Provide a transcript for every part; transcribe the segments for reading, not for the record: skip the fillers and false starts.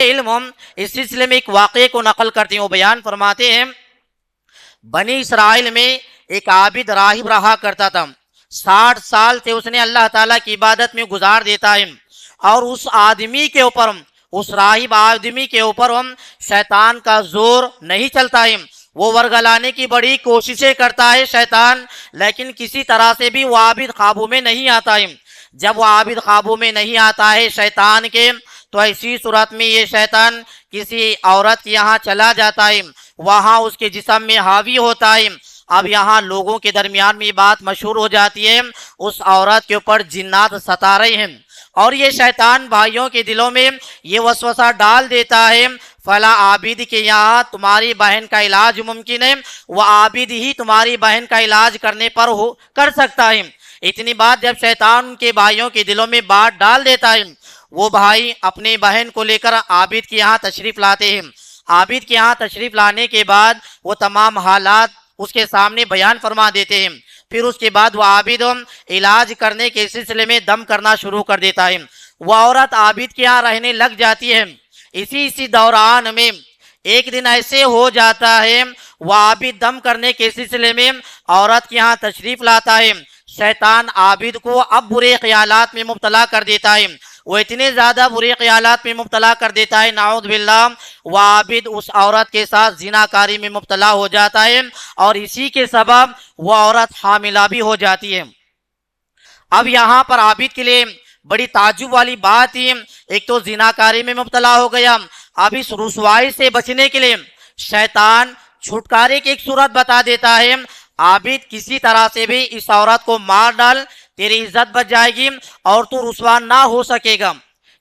علم اس سلسلے میں ایک واقعے کو نقل کرتے ہیں، وہ بیان فرماتے ہیں بنی اسرائیل میں ایک عابد راہب رہا کرتا تھا، 60 سال سے اس نے اللہ تعالیٰ کی عبادت میں گزار دیتا ہے، اور اس آدمی کے اوپر، اس راہب آدمی کے اوپر شیطان کا زور نہیں چلتا ہے، وہ ورگلانے کی بڑی کوششیں کرتا ہے شیطان، لیکن کسی طرح سے بھی وہ عابد قابو میں نہیں آتا ہے۔ جب وہ عابد قابو میں نہیں آتا ہے شیطان کے، تو ایسی صورت میں یہ شیطان کسی عورت کے یہاں چلا جاتا ہے، وہاں اس کے جسم میں حاوی ہوتا ہے۔ اب یہاں لوگوں کے درمیان میں یہ بات مشہور ہو جاتی ہے اس عورت کے اوپر جنات ستا رہے ہیں، اور یہ شیطان بھائیوں کے دلوں میں یہ وسوسہ ڈال دیتا ہے فلاں عابد کے یہاں تمہاری بہن کا علاج ممکن ہے، وہ عابد ہی تمہاری بہن کا علاج کرنے پر کر سکتا ہے۔ اتنی بات جب شیطان کے بھائیوں کے دلوں میں بات ڈال دیتا ہے، وہ بھائی اپنی بہن کو لے کر عابد کے یہاں تشریف لاتے ہیں۔ عابد کے یہاں تشریف لانے کے بعد وہ تمام حالات اس کے سامنے بیان فرما دیتے ہیں، پھر اس کے بعد وہ عابد علاج کرنے کے سلسلے میں دم کرنا شروع کر دیتا ہے۔ وہ عورت عابد کے یہاں رہنے لگ جاتی ہے۔ اسی دوران میں ایک دن ایسے ہو جاتا ہے وہ عابد دم کرنے کے سلسلے میں عورت کے یہاں تشریف لاتا ہے، شیطان عابد کو اب برے خیالات میں مبتلا کر دیتا ہے، وہ اتنے زیادہ برے خیالات میں مبتلا کر دیتا ہے نعوذ باللہ، وہ عابد اس عورت کے ساتھ زناکاری میں مبتلا ہو جاتا ہے، اور اسی کے سبب وہ عورت حاملہ بھی ہو جاتی ہے۔ اب یہاں پر عابد کے لیے بڑی تعجب والی بات ہی، ایک تو زناکاری میں مبتلا ہو گیا، اب اس رسوائی سے بچنے کے لیے شیطان چھٹکارے کی ایک صورت بتا دیتا ہے، عابد کسی طرح سے بھی اس عورت کو مار ڈال، تیری عزت بچ جائے گی اور تو رسوا نہ ہو سکے گا۔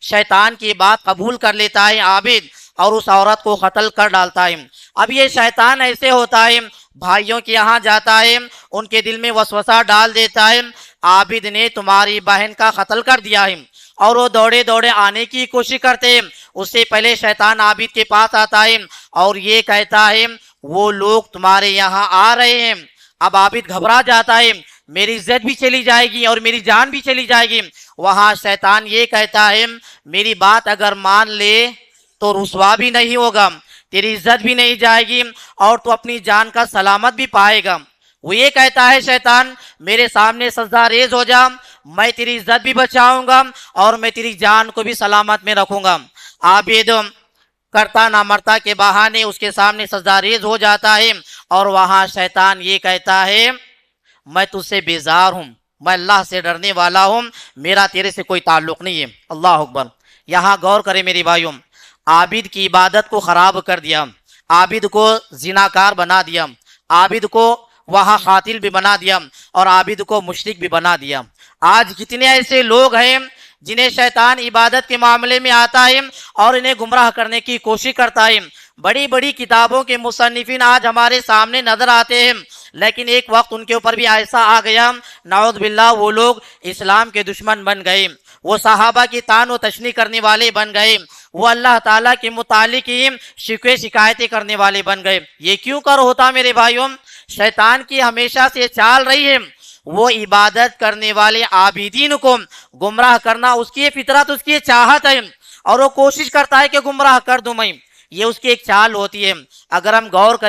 شیطان کی بات قبول کر لیتا ہے عابد اور اس عورت کو قتل کر ڈالتا ہے۔ اب یہ شیطان ایسے ہوتا ہے، بھائیوں کے یہاں جاتا ہے، ان کے دل میں وسوسہ ڈال دیتا ہے عابد نے تمہاری بہن کا قتل کر دیا ہے، اور وہ دوڑے دوڑے آنے کی کوشش کرتے ہیں۔ اس سے پہلے شیطان عابد کے پاس آتا ہے اور یہ کہتا ہے وہ لوگ تمہارے یہاں آ رہے ہیں۔ اب عابد گھبرا جاتا ہے، میری عزت بھی چلی جائے گی اور میری جان بھی چلی جائے گی۔ وہاں شیطان یہ کہتا ہے میری بات اگر مان لے تو رسوا بھی نہیں ہوگا، تیری عزت بھی نہیں جائے گی اور تو اپنی جان کا سلامت بھی پائے گا۔ وہ یہ کہتا ہے شیطان میرے سامنے سجدہ ریز ہو جا، میں تیری عزت بھی بچاؤں گا اور میں تیری جان کو بھی سلامت میں رکھوں گا۔ عابد کرتا نہ مرتا کے بہانے اس کے سامنے سجدہ ریز ہو جاتا ہے، اور وہاں شیطان یہ کہتا ہے میں تجھ سے بیزار ہوں، میں اللہ سے ڈرنے والا ہوں، میرا تیرے سے کوئی تعلق نہیں ہے۔ اللہ اکبر۔ یہاں غور کریں میری بھائیوں، عابد کی عبادت کو خراب کر دیا، عابد کو زناکار بنا دیا، عابد کو وہاں قاتل بھی بنا دیا، اور عابد کو مشرک بھی بنا دیا۔ آج کتنے ایسے لوگ ہیں جنہیں شیطان عبادت کے معاملے میں آتا ہے اور انہیں گمراہ کرنے کی کوشش کرتا ہے۔ بڑی بڑی کتابوں کے مصنفین آج ہمارے سامنے نظر آتے ہیں، لیکن ایک وقت ان کے اوپر بھی ایسا آ گیا نعوذ باللہ وہ لوگ اسلام کے دشمن بن گئے، وہ صحابہ کی طعن و تشنیع کرنے والے بن گئے، وہ اللہ تعالیٰ کے متعلق ہی شکوے شکایتیں کرنے والے بن گئے۔ یہ کیوں کر ہوتا میرے بھائیوں؟ شیطان کی ہمیشہ سے چال رہی ہے وہ عبادت کرنے والے عابدین کو گمراہ کرنا، اس کی فطرت، اس کی چاہت ہے، اور وہ کوشش کرتا ہے کہ گمراہ کر دوں میں، یہ اس کی ایک چال ہوتی ہے۔ اگر ہم غور کریں